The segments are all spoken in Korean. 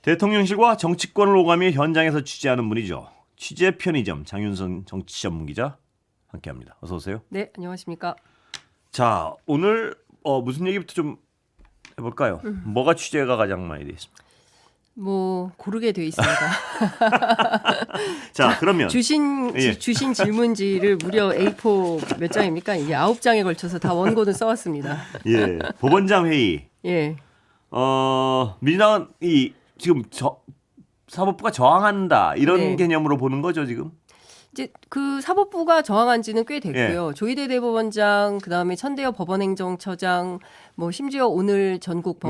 대통령실과 정치권을 오가며 현장에서 취재하는 분이죠. 취재 편의점 장윤선 정치 전문 기자 함께합니다. 어서 오세요. 네, 안녕하십니까. 자, 오늘 무슨 얘기부터 좀 해볼까요? 뭐가 취재가 가장 많이 돼 있습니까? 뭐 고르게 되어 있습니다. 자, 그러면 주신 질문지를 무려 A4 몇 장입니까? 이게 9장에 걸쳐서 다 원고는 써왔습니다. 예, 법원장 회의. 예. 민주당은 지금 사법부가 저항한다 이런 네. 개념으로 보는 거죠 지금? 이제 그 사법부가 저항한 지는 꽤 됐고요. 조희대 대법원장, 그다음에 천대엽 법원행정처장, 뭐 심지어 오늘 전국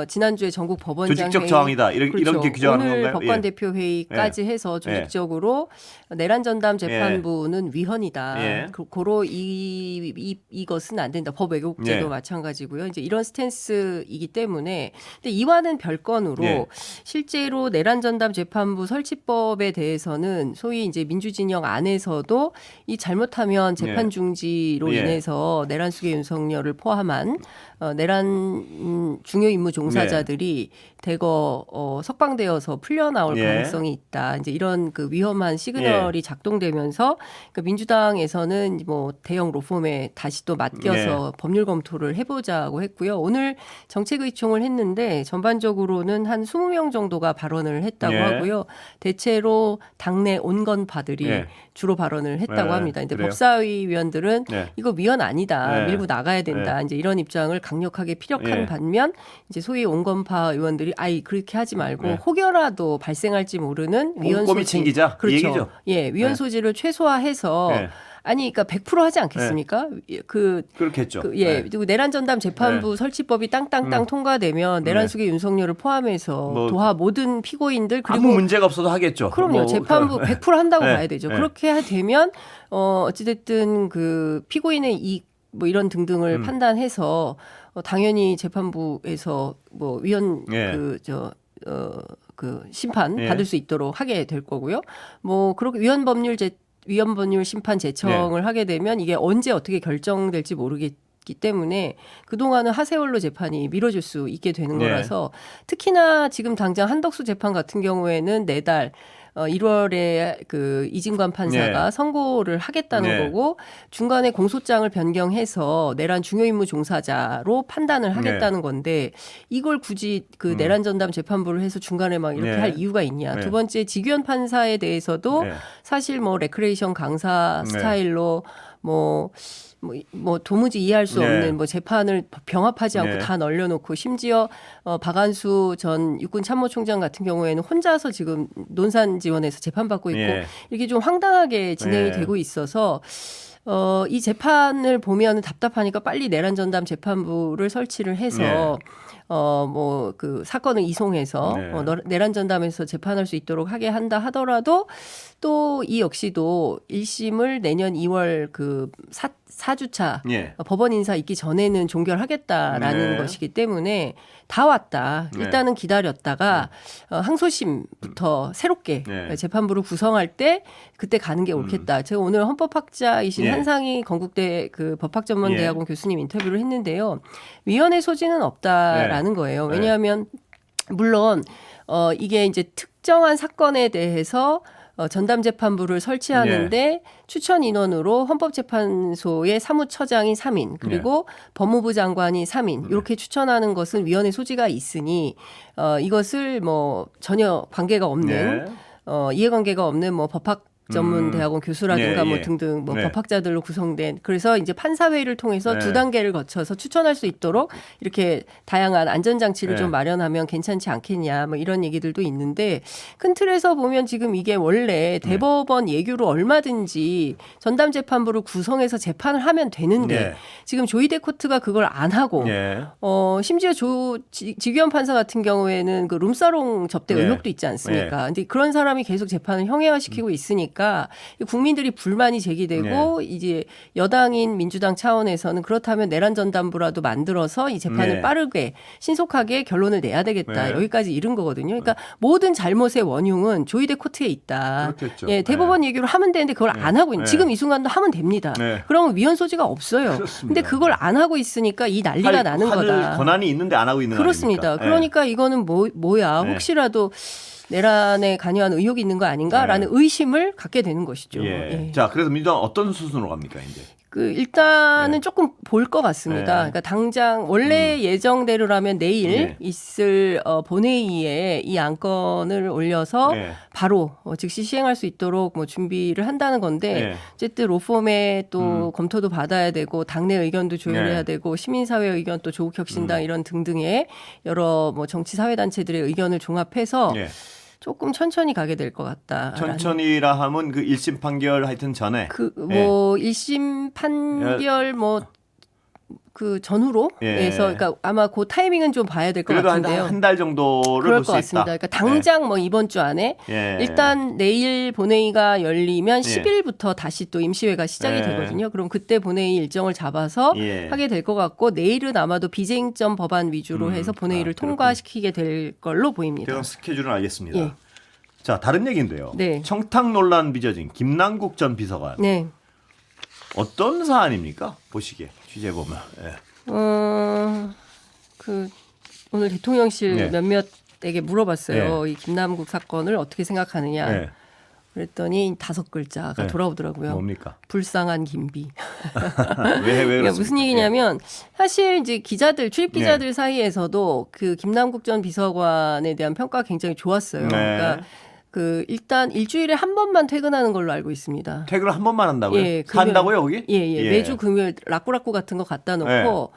지난주에 전국 법원장 조직적 회의, 저항이다 이렇게 규정하는 오늘 건가요? 법관대표 회의까지 해서 조직적으로 내란 전담 재판부는 위헌이다. 고로 이것은 안 된다. 법 왜곡죄도 마찬가지고요. 이제 이런 스탠스이기 때문에 근데 이와는 별건으로 실제로 내란 전담 재판부 설치법에 대해서는 소위 이제 민주진영 안에서도 이 잘못하면 재판 중지로 인해서 내란 수계 윤석열을 포함한 내란 중요 임무 종사자들이 대거 석방되어서 풀려나올 가능성이 있다. 이제 이런 그 위험한 시그널이 작동되면서 그 민주당에서는 뭐 대형 로펌에 다시 또 맡겨서 법률 검토를 해보자고 했고요. 오늘 정책의총을 했는데 전반적으로는 한 20명 정도가 발언을 했다고 하고요. 대체로 당내 온건파들이 주로 발언을 했다고 합니다. 근데 법사위 위원들은 이거 위헌 아니다. 밀고 나가야 된다. 이제 이런 입장을 강력하게 피력한 반면 이제 소위 온건파 의원들이 그렇게 하지 말고 혹여라도 발생할지 모르는 위헌 소지 챙기자. 그렇죠. 이 얘기죠. 위헌 소지를 최소화해서 그러니까 100% 하지 않겠습니까? 그렇겠죠. 그리고 내란 전담 재판부 설치법이 땅땅땅 통과되면 내란 수계 윤석열을 포함해서 도하 모든 피고인들 그리고 아무 문제가 없어도 하겠죠. 그럼요. 재판부 100% 한다고 봐야 되죠. 그렇게 되면 어찌됐든 그 피고인의 이익 뭐 이런 등등을 판단해서 당연히 재판부에서 뭐 위헌 심판 받을 수 있도록 하게 될 거고요. 뭐 그렇게 위헌 법률 심판 제청을 하게 되면 이게 언제 어떻게 결정될지 모르겠기 때문에 그동안은 하세월로 재판이 미뤄질 수 있게 되는 거라서 특히나 지금 당장 한덕수 재판 같은 경우에는 4달 1월에 그 이진관 판사가 선고를 하겠다는 거고 중간에 공소장을 변경해서 내란 중요임무 종사자로 판단을 하겠다는 건데 이걸 굳이 그 내란 전담 재판부를 해서 중간에 막 이렇게 할 이유가 있냐. 두 번째 지규현 판사에 대해서도 사실 뭐 레크레이션 강사 스타일로 뭐 도무지 이해할 수 없는 뭐 재판을 병합하지 않고 다 널려놓고 심지어 박안수 전 육군 참모총장 같은 경우에는 혼자서 지금 논산 지원에서 재판받고 있고 이렇게 좀 황당하게 진행이 되고 있어서 이 재판을 보면 답답하니까 빨리 내란 전담 재판부를 설치를 해서 뭐 그 사건을 이송해서 내란 전담에서 재판할 수 있도록 하게 한다 하더라도 또 이 역시도 1심을 내년 2월 그 4주차 법원 인사 있기 전에는 종결하겠다라는 것이기 때문에 다 왔다. 일단은 기다렸다가 항소심부터 새롭게 재판부를 구성할 때 그때 가는 게 옳겠다. 제가 오늘 헌법학자이신 한상희 건국대 그 법학전문대학원 교수님 인터뷰를 했는데요. 위헌의 소지는 없다라는 거예요. 왜냐하면 물론 이게 이제 특정한 사건에 대해서 전담재판부를 설치하는데 추천 인원으로 헌법재판소의 사무처장이 3인 그리고 법무부 장관이 3인 이렇게 추천하는 것은 위헌의 소지가 있으니 이것을 뭐 전혀 관계가 없는 이해관계가 없는 뭐 법학 전문 대학원 교수라든가 뭐 등등 뭐 법학자들로 구성된 그래서 이제 판사회의를 통해서 2단계를 거쳐서 추천할 수 있도록 이렇게 다양한 안전장치를 좀 마련하면 괜찮지 않겠냐 뭐 이런 얘기들도 있는데 큰 틀에서 보면 지금 이게 원래 대법원 예규로 얼마든지 전담재판부를 구성해서 재판을 하면 되는데 지금 조희대 코트가 그걸 안 하고 심지어 지규현 판사 같은 경우에는 그 룸사롱 접대 의혹도 있지 않습니까? 근데 그런 사람이 계속 재판을 형해화시키고 있으니까 보니까 국민들이 불만이 제기되고 이제 여당인 민주당 차원에서는 그렇다면 내란 전담부라도 만들어서 이 재판을 빠르게 신속하게 결론을 내야 되겠다. 여기까지 이른 거거든요. 그러니까 모든 잘못의 원흉은 조이대 코트에 있다. 그렇겠죠. 예, 대법원 얘기로 하면 되는데 그걸 안 하고 있는. 지금 이 순간도 하면 됩니다. 그러면 위헌 소지가 없어요. 그렇습니다. 근데 그걸 안 하고 있으니까 이 난리가 나는 거다. 권한이 있는데 안 하고 있는 거 그렇습니다. 아닙니까? 그러니까 이거는 뭐야? 혹시라도 내란에 관여한 의혹이 있는 거 아닌가라는 의심을 갖게 되는 것이죠. 예. 자, 그래서 민주당 어떤 수순으로 갑니까 이제? 일단은 조금 볼 것 같습니다. 그러니까 당장 원래 예정대로라면 내일 있을 본회의에 이 안건을 올려서 바로 즉시 시행할 수 있도록 뭐 준비를 한다는 건데 어쨌든 로펌에 또 검토도 받아야 되고 당내 의견도 조율해야 되고 시민사회 의견 또 조국혁신당 이런 등등의 여러 뭐 정치 사회단체들의 의견을 종합해서 조금 천천히 가게 될 것 같다. 천천히라 하면 그 1심 판결 하여튼 전에 뭐 1심 판결 뭐 그 전후로 해서 그러니까 아마 그 타이밍은 좀 봐야 될 것 같은데요. 그래도 한 달 정도를 그럴 볼 수 것 같습니다. 있다. 그러니까 당장 뭐 이번 주 안에 일단 내일 본회의가 열리면 10일부터 다시 또 임시회가 시작이 되거든요. 그럼 그때 본회의 일정을 잡아서 하게 될 것 같고 내일은 아마도 비쟁점 법안 위주로 해서 본회의를 통과시키게 될 걸로 보입니다. 대강 스케줄은 알겠습니다. 자, 다른 얘기인데요. 네. 청탁 논란 빚어진 김남국 전 비서관. 네. 어떤 사안입니까? 보시기에 취재 보면. 그 오늘 대통령실 몇몇에게 물어봤어요. 이 김남국 사건을 어떻게 생각하느냐. 그랬더니 5글자가 돌아오더라고요. 뭡니까? 불쌍한 김비. 왜 그러니까 무슨 얘기냐면 사실 이제 기자들 출입 기자들 사이에서도 그 김남국 전 비서관에 대한 평가가 굉장히 좋았어요. 그러니까 그 일단 일주일에 한 번만 퇴근하는 걸로 알고 있습니다. 퇴근을 한 번만 한다고요? 산다고요 거기? 매주 금요일 라꾸라꾸 같은 거 갖다 놓고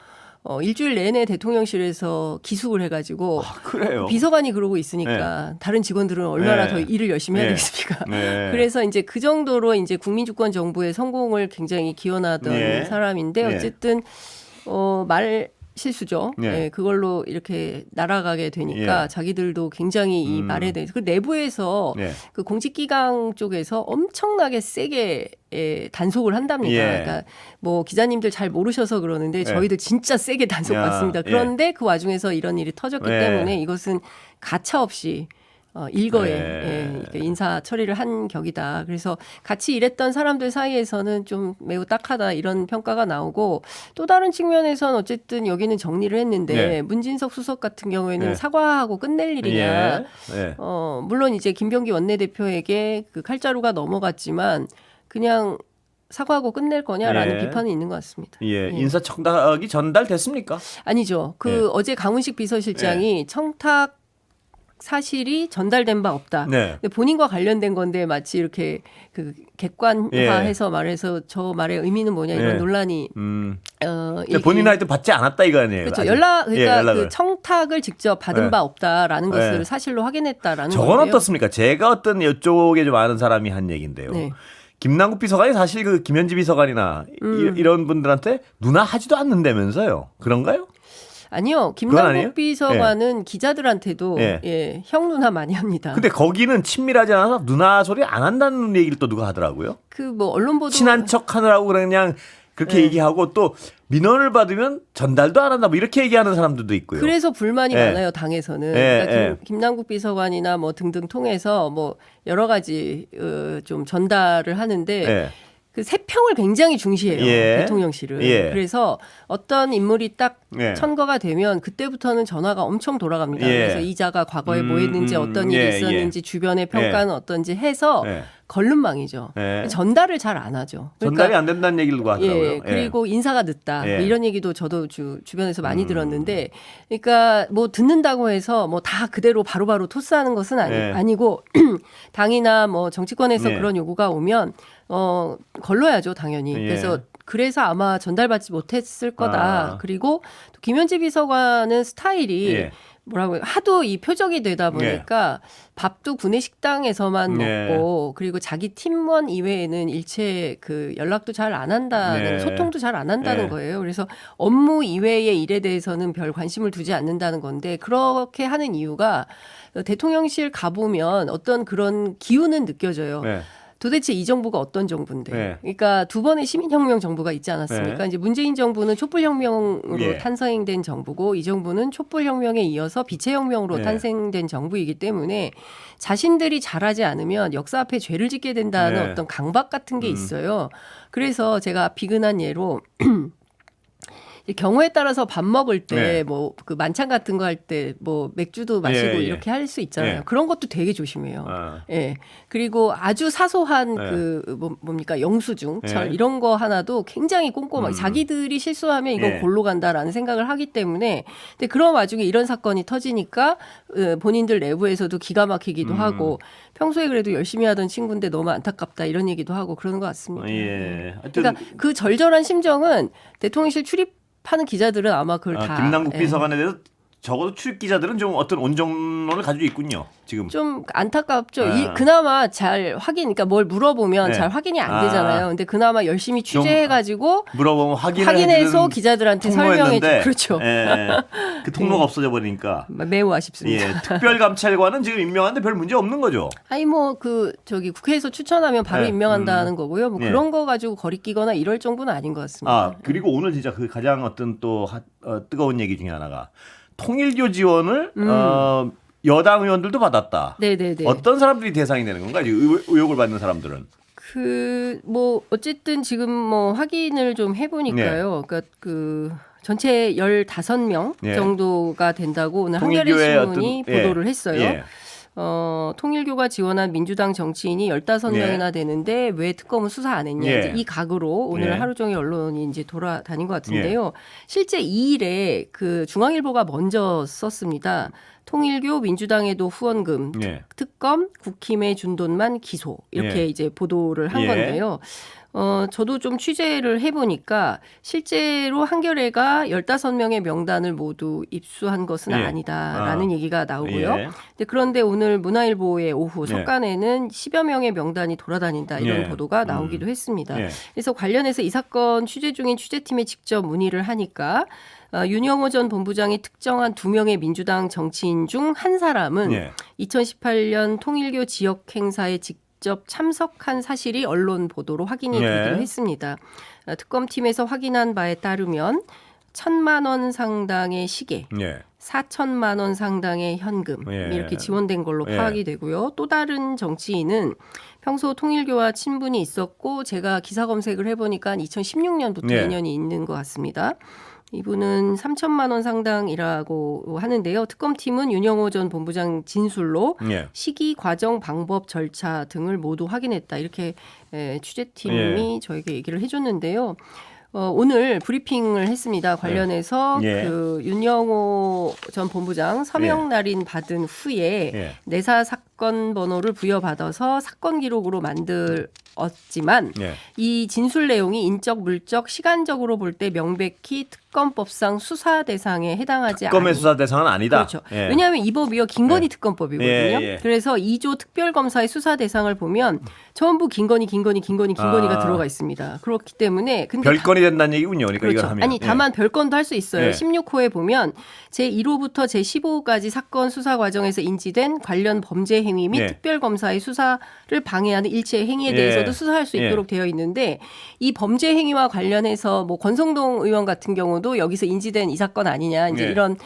일주일 내내 대통령실에서 기숙을 해가지고 그래요? 비서관이 그러고 있으니까 다른 직원들은 얼마나 더 일을 열심히 해야 되겠습니까? 그래서 이제 그 정도로 이제 국민주권 정부의 성공을 굉장히 기원하던 사람인데 어쨌든 말 실수죠. 그걸로 이렇게 날아가게 되니까 자기들도 굉장히 이 말에 대해서 그 내부에서 그 공직기강 쪽에서 엄청나게 세게 단속을 한답니다. 그러니까 뭐 기자님들 잘 모르셔서 그러는데 저희들 진짜 세게 단속받습니다. 그런데 그 와중에서 이런 일이 터졌기 때문에 이것은 가차 없이 일거에 인사 처리를 한 격이다. 그래서 같이 일했던 사람들 사이에서는 좀 매우 딱하다 이런 평가가 나오고 또 다른 측면에서는 어쨌든 여기는 정리를 했는데 문진석 수석 같은 경우에는 사과하고 끝낼 일이냐. 물론 이제 김병기 원내대표에게 그 칼자루가 넘어갔지만 그냥 사과하고 끝낼 거냐라는 비판이 있는 것 같습니다. 인사청탁이 전달됐습니까? 아니죠. 어제 강훈식 비서실장이 청탁 사실이 전달된 바 없다. 근데 본인과 관련된 건데 마치 이렇게 그 객관화해서 말해서 저 말의 의미는 뭐냐 이런 논란이 본인 하여튼 받지 않았다 이거 아니에요. 그렇죠. 그러니까 그 청탁을 직접 받은 바 없다라는 것을 사실로 확인했다라는 저건 건데요. 어떻습니까? 제가 어떤 이쪽에 좀 아는 사람이 한 얘기인데요. 김남국 비서관이 사실 그 김현지 비서관이나 이런 분들한테 누나 하지도 않는다면서요. 그런가요? 아니요. 김남국 비서관은 기자들한테도 형 누나 많이 합니다. 근데 거기는 친밀하지 않아서 누나 소리 안 한다는 얘기를 또 누가 하더라고요. 그 뭐 언론 보도 친한 척 하느라고 그냥 그렇게 얘기하고 또 민원을 받으면 전달도 안 한다 뭐 이렇게 얘기하는 사람들도 있고요. 그래서 불만이 많아요, 당에서는. 그러니까 김남국 비서관이나 뭐 등등 통해서 뭐 여러 가지 좀 전달을 하는데 그 세평을 굉장히 중시해요. 대통령실은. 그래서 어떤 인물이 딱 천거가 되면 그때부터는 전화가 엄청 돌아갑니다. 그래서 이자가 과거에 뭐 했는지 어떤 일이 있었는지 주변의 평가는 어떤지 해서 걸름망이죠. 전달을 잘 안 하죠. 그러니까, 전달이 안 된다는 얘기를 하더라고요. 그리고 인사가 늦다. 뭐 이런 얘기도 저도 주변에서 많이 들었는데 그러니까 뭐 듣는다고 해서 뭐 다 그대로 바로바로 토스하는 것은 아니고 당이나 뭐 정치권에서 그런 요구가 오면 걸러야죠, 당연히. 그래서 아마 전달받지 못했을 거다. 그리고 또 김현지 비서관은 스타일이 뭐라고 하도 이 표적이 되다 보니까 밥도 구내 식당에서만 먹고 그리고 자기 팀원 이외에는 일체 그 연락도 잘 안 한다는 소통도 잘 안 한다는 거예요. 그래서 업무 이외의 일에 대해서는 별 관심을 두지 않는다는 건데 그렇게 하는 이유가 대통령실 가보면 어떤 그런 기운은 느껴져요. 도대체 이 정부가 어떤 정부인데. 네. 그러니까 두 번의 시민혁명 정부가 있지 않았습니까? 네. 이제 문재인 정부는 촛불혁명으로 예. 탄생된 정부고 이 정부는 촛불혁명에 이어서 빛의혁명으로 네. 탄생된 정부이기 때문에 자신들이 잘하지 않으면 역사 앞에 죄를 짓게 된다는 네. 어떤 강박 같은 게 있어요. 그래서 제가 비근한 예로 경우에 따라서 밥 먹을 때 네. 뭐 그 만찬 같은 거 할 때 뭐 맥주도 마시고 예, 예. 이렇게 할 수 있잖아요. 예. 그런 것도 되게 조심해요. 아. 예. 그리고 아주 사소한 네. 그 뭡니까 영수증, 예. 절 이런 거 하나도 굉장히 꼼꼼하게 자기들이 실수하면 이건 예. 골로 간다라는 생각을 하기 때문에 근데 그런 와중에 이런 사건이 터지니까 본인들 내부에서도 기가 막히기도 하고 평소에 그래도 열심히 하던 친구인데 너무 안타깝다 이런 얘기도 하고 그러는 것 같습니다. 예. 하여튼 그러니까 그 절절한 심정은 대통령실 출입하는 기자들은 아마 그걸 다 김남국 예. 비서관에 대해서 적어도 출입 기자들은 좀 어떤 온정론을 가지고 있군요. 지금. 좀 안타깝죠. 아. 그나마 잘 그러니까 뭘 물어보면 네. 잘 확인이 안 되잖아요. 근데 그나마 열심히 취재해가지고 물어보면 확인해서 기자들한테 설명해 주 그렇죠. 예. 그 통로가 없어져 버리니까. 매우 아쉽습니다. 예. 특별감찰관은 지금 임명하는데 별 문제 없는 거죠. 아니 뭐 국회에서 추천하면 바로 네. 임명한다는 거고요. 뭐 예. 그런 거 가지고 거리끼거나 이럴 정도는 아닌 것 같습니다. 아 그리고 오늘 진짜 그 가장 어떤 또 뜨거운 얘기 중에 하나가 통일교 지원을 여당 의원들도 받았다. 네네네. 어떤 사람들이 대상이 되는 건가? 의혹을 받는 사람들은. 뭐 어쨌든 지금 뭐 확인을 좀 해보니까요. 그러니까 전체 15명 예. 정도가 된다고 오늘 통일교의 한겨레신문이 보도를 했어요. 예. 통일교가 지원한 민주당 정치인이 15명이나 되는데 왜 특검은 수사 안 했냐. 예. 이제 이 각으로 오늘 예. 하루 종일 언론이 이제 돌아다닌 것 같은데요. 실제 이 일에 그 중앙일보가 먼저 썼습니다. 통일교 민주당에도 후원금, 예. 특검, 국힘에 준 돈만 기소 이렇게 예. 이제 보도를 한 예. 건데요. 저도 좀 취재를 해보니까 실제로 한겨레가 15명의 명단을 모두 입수한 것은 예. 아니다라는 얘기가 나오고요. 예. 그런데 오늘 문화일보의 오후 예. 석간에는 10여 명의 명단이 돌아다닌다 이런 예. 보도가 나오기도 했습니다. 예. 그래서 관련해서 이 사건 취재 중인 취재팀에 직접 문의를 하니까 윤영호 전 본부장이 특정한 2명의 민주당 정치인 중 한 사람은 예. 2018년 통일교 지역 행사에 직접 참석한 사실이 언론 보도로 확인이 예. 되기도 했습니다. 특검팀에서 확인한 바에 따르면 1,000만 원 상당의 시계, 예. 4천만 원 상당의 현금 예. 이렇게 지원된 걸로 예. 파악이 되고요. 또 다른 정치인은 평소 통일교와 친분이 있었고 제가 기사 검색을 해보니까 2016년부터 예. 인연이 있는 것 같습니다. 이분은 3천만 원 상당이라고 하는데요. 특검팀은 윤영호 전 본부장 진술로 예. 시기, 과정, 방법, 절차 등을 모두 확인했다. 이렇게 취재팀이 저에게 얘기를 해줬는데요. 오늘 브리핑을 했습니다. 관련해서 예. 그 윤영호 전 본부장 서명 날인 받은 후에 예. 내사 사건 번호를 부여받아서 사건 기록으로 만들었지만 예. 이 진술 내용이 인적, 물적, 시간적으로 볼 때 명백히 특검법상 수사 대상에 해당하지 특검의 수사 대상은 아니다. 그렇죠. 예. 왜냐하면 이 법이요 김건희 예. 특검법이거든요. 예, 예. 그래서 2조 특별검사의 수사 대상을 보면 전부 김건희가 들어가 있습니다. 그렇기 때문에 근데 별건이 된다는 얘기군요. 그러니까 그렇죠. 이걸 하면. 아니 다만 별건도 할 수 있어요. 예. 16호에 보면 제1호부터 제15호까지 사건 수사 과정에서 인지된 관련 범죄 행위 및 예. 특별검사의 수사를 방해하는 일체 행위에 예. 대해서도 수사할 수 예. 있도록 되어 있는데 이 범죄 행위와 관련해서 뭐 권성동 의원 같은 경우도 여기서 인지된 이 사건 아니냐 이제 예. 이런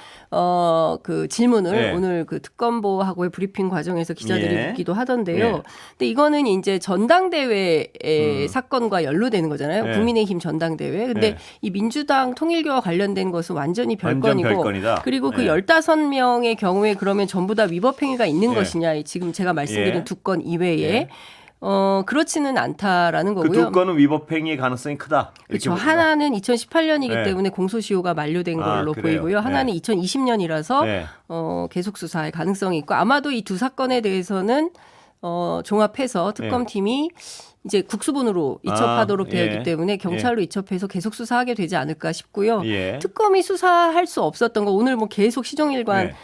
그 질문을 예. 오늘 그 특검보하고의 브리핑 과정에서 기자들이 예. 묻기도 하던데요. 예. 근데 이거는 이제 전당대회의 사건과 연루되는 거잖아요. 예. 국민의힘 전당대회. 근데 예. 이 민주당 통일교와 관련된 것은 완전히 완전 별건이고 별건이다. 그리고 그 예. 15명의 경우에 그러면 전부 다 위법 행위가 있는 예. 것이냐. 지금 제가 말씀드린 예. 두 건 이외에 예. 그렇지는 않다라는 그 거고요. 두 건은 위법행위의 가능성이 크다. 이렇게 그렇죠. 보니까. 하나는 2018년이기 네. 때문에 공소시효가 만료된 걸로 그래요? 보이고요. 하나는 2020년이라서 네. 계속 수사할 가능성이 있고 아마도 이 두 사건에 대해서는 종합해서 특검팀이 이제 국수본으로 이첩하도록 되어 있기 예. 때문에 경찰로 이첩해서 계속 수사하게 되지 않을까 싶고요. 예. 특검이 수사할 수 없었던 거 오늘 뭐 계속 시종일관 네.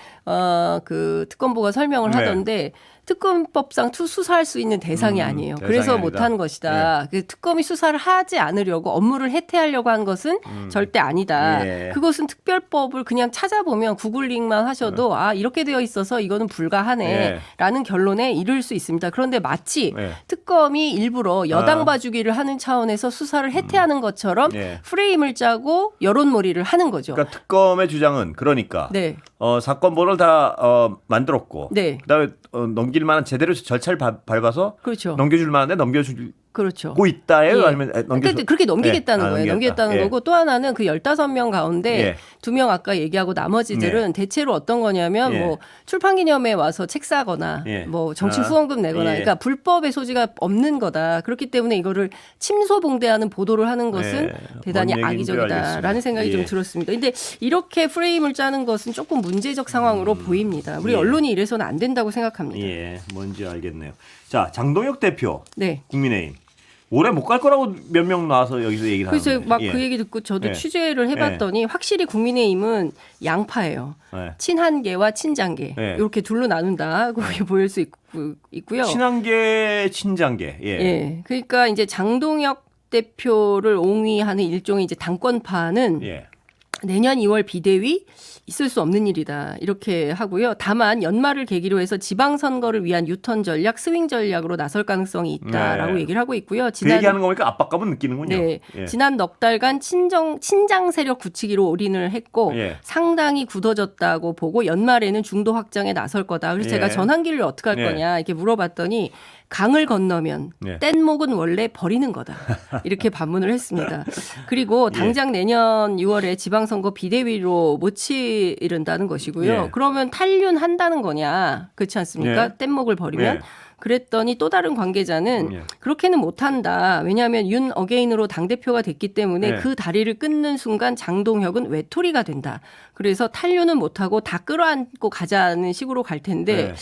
그 특검보가 설명을 네. 하던데 특검법상 수사할 수 있는 대상이 아니에요. 대상이 그래서 아니다. 못한 것이다. 그 특검이 수사를 하지 않으려고 업무를 해태하려고 한 것은 절대 아니다. 예. 그것은 특별법을 그냥 찾아보면 구글링만 하셔도 아 이렇게 되어 있어서 이거는 불가하네라는 결론에 이를 수 있습니다. 그런데 마치 예. 특검이 일부러 여당 봐주기를 하는 차원에서 수사를 해태하는 것처럼 예. 프레임을 짜고 여론몰이를 하는 거죠. 그러니까 특검의 주장은 그러니까 네. 사건본을 다 만들었고 네. 그다음에 넘길 만한 제대로 절차를 밟아서 그렇죠. 넘겨줄 만한데 넘겨주고 그렇죠. 있다예요? 예. 아니면 그러니까 그렇게 넘기겠다는 예. 거예요. 넘기겠다. 넘기겠다는 예. 거고 또 하나는 그 15명 가운데 예. 2명 아까 얘기하고 나머지들은 대체로 어떤 거냐면 예. 뭐 출판 기념회에 와서 책 사거나 예. 뭐 정치 후원금 내거나 예. 그러니까 불법의 소지가 없는 거다. 그렇기 때문에 이거를 침소봉대하는 보도를 하는 것은 예. 대단히 뭔 얘기인지 악의적이다라는 알겠습니다. 생각이 예. 좀 들었습니다. 근데 이렇게 프레임을 짜는 것은 조금 문제적 상황으로 보입니다. 우리 예. 언론이 이래서는 안 된다고 생각합니다. 예, 뭔지 알겠네요. 자, 장동혁 대표 네. 국민의힘 올해 못 갈 거라고 몇 명 나와서 여기서 얘기를 그래서 하는데. 막 예. 그 얘기 듣고 저도 예. 취재를 해봤더니 확실히 국민의힘은 양파예요. 예. 친한계와 친장계 예. 이렇게 둘로 나눈다 그렇게 보일 수 있고요. 친한계, 친장계. 예. 예, 그러니까 이제 장동혁 대표를 옹위하는 일종의 이제 당권파는 예. 내년 2월 비대위 있을 수 없는 일이다 이렇게 하고요. 다만 연말을 계기로 해서 지방선거를 위한 유턴 전략, 스윙 전략으로 나설 가능성이 있다라고 네. 얘기를 하고 있고요. 그 얘기하는 거 보니까 압박감은 느끼는군요. 네, 예. 지난 넉 달간 친장 세력 굳히기로 올인을 했고 예. 상당히 굳어졌다고 보고 연말에는 중도 확장에 나설 거다. 그래서 예. 제가 전환기를 어떻게 할 예. 거냐 이렇게 물어봤더니 강을 건너면 예. 뗏목은 원래 버리는 거다. 이렇게 반문을 했습니다. 그리고 당장 내년 6월에 지방선거 비대위로 못 치른다는 것이고요. 예. 그러면 탈륜한다는 거냐. 그렇지 않습니까? 예. 뗏목을 버리면. 예. 그랬더니 또 다른 관계자는 예. 그렇게는 못한다. 왜냐하면 윤 어게인으로 당대표가 됐기 때문에 예. 그 다리를 끊는 순간 장동혁은 외톨이가 된다. 그래서 탈륜은 못하고 다 끌어안고 가자는 식으로 갈 텐데 예.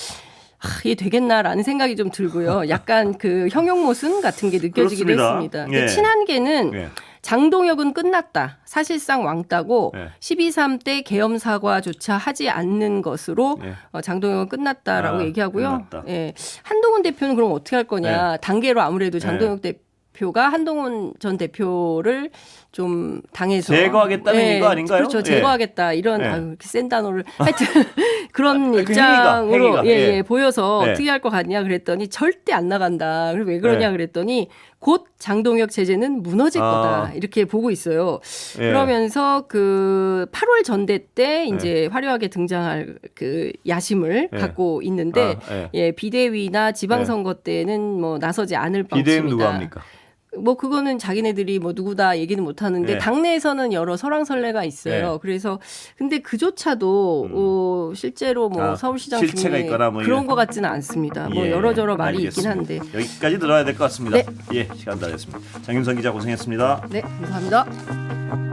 이게 되겠나라는 생각이 좀 들고요. 약간 그 형용모순 같은 게 느껴지기도 그렇습니다. 했습니다. 예. 근데 친한계는 예. 장동혁은 끝났다. 사실상 왕따고 예. 12.3 때 계엄 사과조차 하지 않는 것으로 예. 장동혁은 끝났다라고 얘기하고요. 끝났다. 예. 한동훈 대표는 그럼 어떻게 할 거냐. 단계로 아무래도 장동혁 대표가 한동훈 전 대표를 좀 당해서 제거하겠다는 얘기가 아닌가요? 그렇죠. 제거하겠다. 이런 예. 이렇게 센 단어를 하여튼 그런 그 입장으로 행위가. 예, 보여서 예. 어떻게 할 것 같냐 그랬더니 절대 안 나간다. 그리고 왜 그러냐 예. 그랬더니 곧 장동혁 체제는 무너질 거다. 이렇게 보고 있어요. 예. 그러면서 그 8월 전대 때 이제 화려하게 등장할 그 야심을 예. 갖고 있는데 예. 비대위나 지방선거 때는 뭐 나서지 않을 방침이다. 비대위는 누가 합니까? 뭐 그거는 자기네들이 뭐 누구다 얘기는 못 하는데 네. 당내에서는 여러 설왕설래가 있어요. 네. 그래서 근데 그조차도 실제로 뭐 서울시장 실체가 중에 있거나 뭐 그런 이런. 것 같지는 않습니다. 뭐 예, 여러저러 말이 알겠습니다. 있긴 한데. 여기까지 들어야 될 것 같습니다. 네. 예, 시간 다 됐습니다. 장윤선 기자 고생했습니다. 네, 감사합니다.